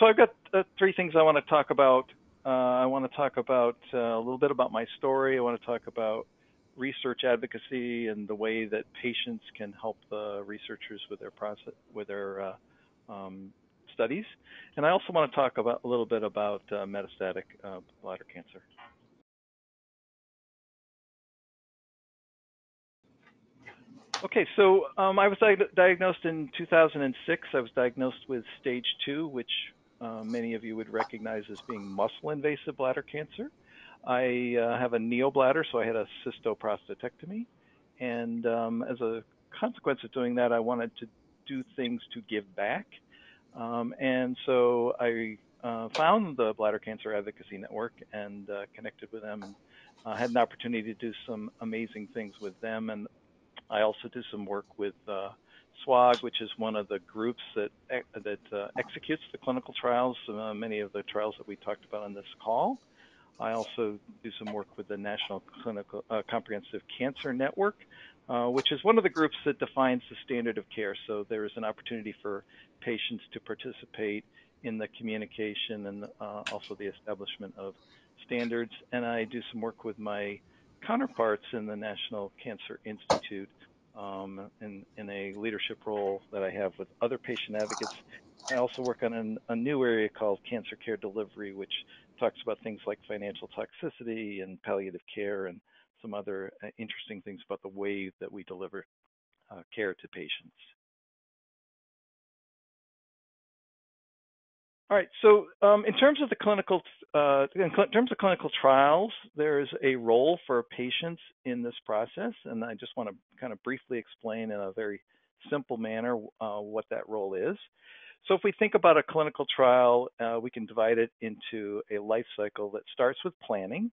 I've got three things I want to talk about. I want to talk about a little bit about my story. I want to talk about research advocacy and the way that patients can help the researchers with their process, with their studies. And I also want to talk about a little bit about metastatic bladder cancer. Okay, so I was diagnosed in 2006. I was diagnosed with stage 2, which many of you would recognize as being muscle invasive bladder cancer. I have a neobladder, so I had a cystoprostatectomy. And as a consequence of doing that, I wanted to do things to give back. And so I found the Bladder Cancer Advocacy Network and connected with them, and had an opportunity to do some amazing things with them. And I also do some work with SWOG, which is one of the groups that executes the clinical trials, many of the trials that we talked about on this call. I also do some work with the National Clinical Comprehensive Cancer Network, which is one of the groups that defines the standard of care. So there is an opportunity for patients to participate in the communication and also the establishment of standards. And I do some work with my counterparts in the National Cancer Institute in a leadership role that I have with other patient advocates. I also work on a new area called cancer care delivery, which talks about things like financial toxicity and palliative care and some other interesting things about the way that we deliver care to patients. All right. So in terms of clinical trials, there is a role for patients in this process, and I just want to kind of briefly explain in a very simple manner what that role is. So if we think about a clinical trial, we can divide it into a life cycle that starts with planning.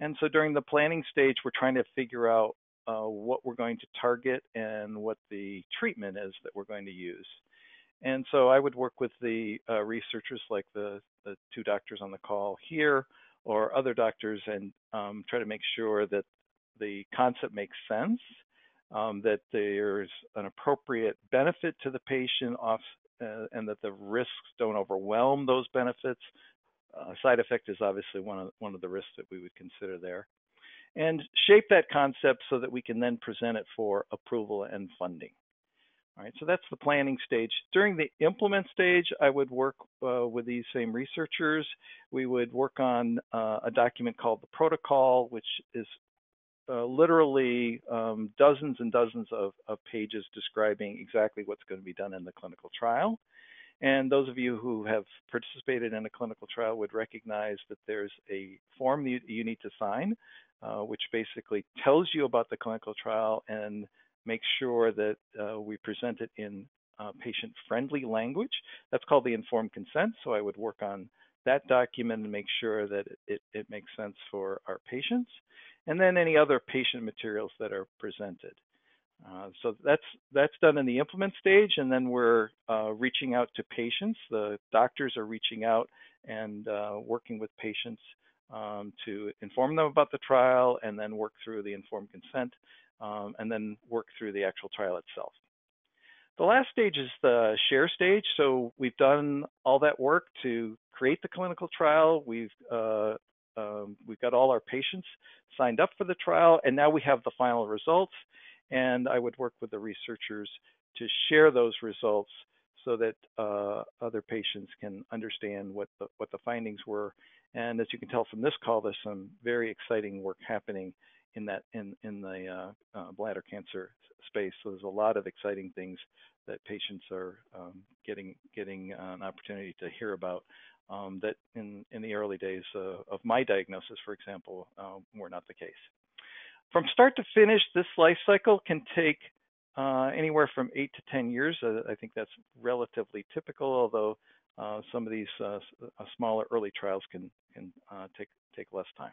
And so during the planning stage, we're trying to figure out what we're going to target and what the treatment is that we're going to use. And so I would work with the researchers like the two doctors on the call here or other doctors and try to make sure that the concept makes sense, that there's an appropriate benefit to the patient and that the risks don't overwhelm those benefits. Side effect is obviously one of the risks that we would consider there. And shape that concept so that we can then present it for approval and funding. All right, so that's the planning stage. During the implement stage, I would work with these same researchers. We would work on a document called the protocol, which is literally dozens and dozens of pages describing exactly what's going to be done in the clinical trial. And those of you who have participated in a clinical trial would recognize that there's a form you need to sign, which basically tells you about the clinical trial and make sure that we present it in patient-friendly language. That's called the informed consent. So I would work on that document and make sure that it makes sense for our patients, and then any other patient materials that are presented. So that's done in the implement stage, and then we're reaching out to patients. The doctors are reaching out and working with patients to inform them about the trial, and then work through the informed consent. And then work through the actual trial itself. The last stage is the share stage. So we've done all that work to create the clinical trial. We've got all our patients signed up for the trial, and now we have the final results. And I would work with the researchers to share those results so that other patients can understand what the findings were. And as you can tell from this call, there's some very exciting work happening in the bladder cancer space. So there's a lot of exciting things that patients are getting an opportunity to hear about that in the early days of my diagnosis, for example, were not the case. From start to finish, this life cycle can take anywhere from 8 to 10 years. I think that's relatively typical, although some of these smaller early trials can take less time.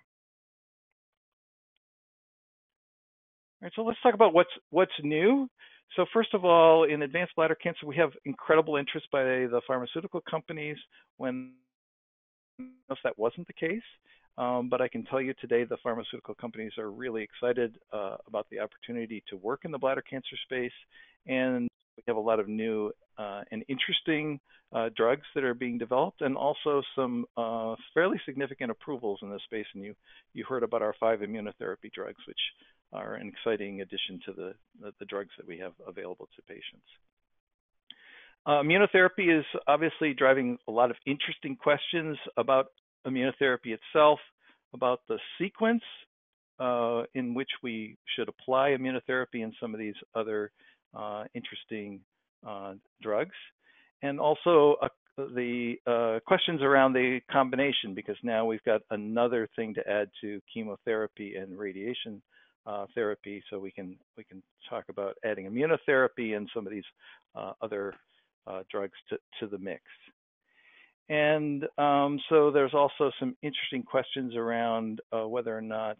All right, so let's talk about what's new. So first of all, in advanced bladder cancer, we have incredible interest by the pharmaceutical companies when that wasn't the case. But I can tell you today the pharmaceutical companies are really excited about the opportunity to work in the bladder cancer space and we have a lot of new and interesting drugs that are being developed, and also some fairly significant approvals in this space. And you heard about our 5 immunotherapy drugs, which are an exciting addition to the drugs that we have available to patients. Immunotherapy is obviously driving a lot of interesting questions about immunotherapy itself, about the sequence in which we should apply immunotherapy and some of these other interesting drugs, and also the questions around the combination, because now we've got another thing to add to chemotherapy and radiation therapy. So we can talk about adding immunotherapy and some of these other drugs to the mix. And so there's also some interesting questions around whether or not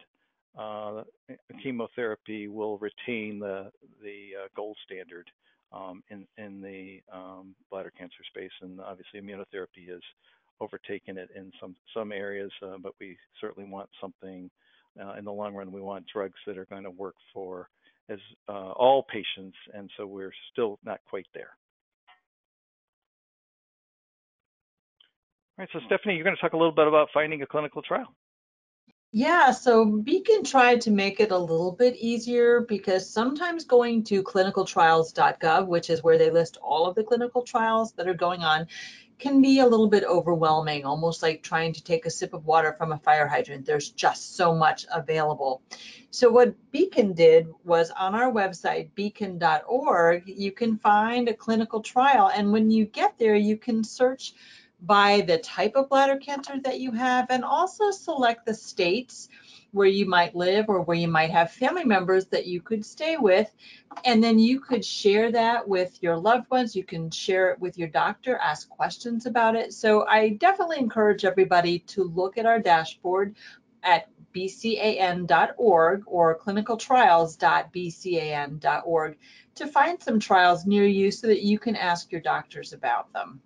chemotherapy will retain the gold standard in the bladder cancer space, and obviously immunotherapy has overtaken it in some areas, but we certainly want something in the long run. We want drugs that are going to work for all patients, and so we're still not quite there. All right, so Stephanie, you're going to talk a little bit about finding a clinical trial. Yeah, so Beacon tried to make it a little bit easier, because sometimes going to clinicaltrials.gov, which is where they list all of the clinical trials that are going on, can be a little bit overwhelming, almost like trying to take a sip of water from a fire hydrant. There's just so much available. So what Beacon did was, on our website, beacon.org, you can find a clinical trial. And when you get there, you can search by the type of bladder cancer that you have, and also select the states where you might live or where you might have family members that you could stay with. And then you could share that with your loved ones. You can share it with your doctor, ask questions about it. So I definitely encourage everybody to look at our dashboard at bcan.org or clinicaltrials.bcan.org to find some trials near you so that you can ask your doctors about them.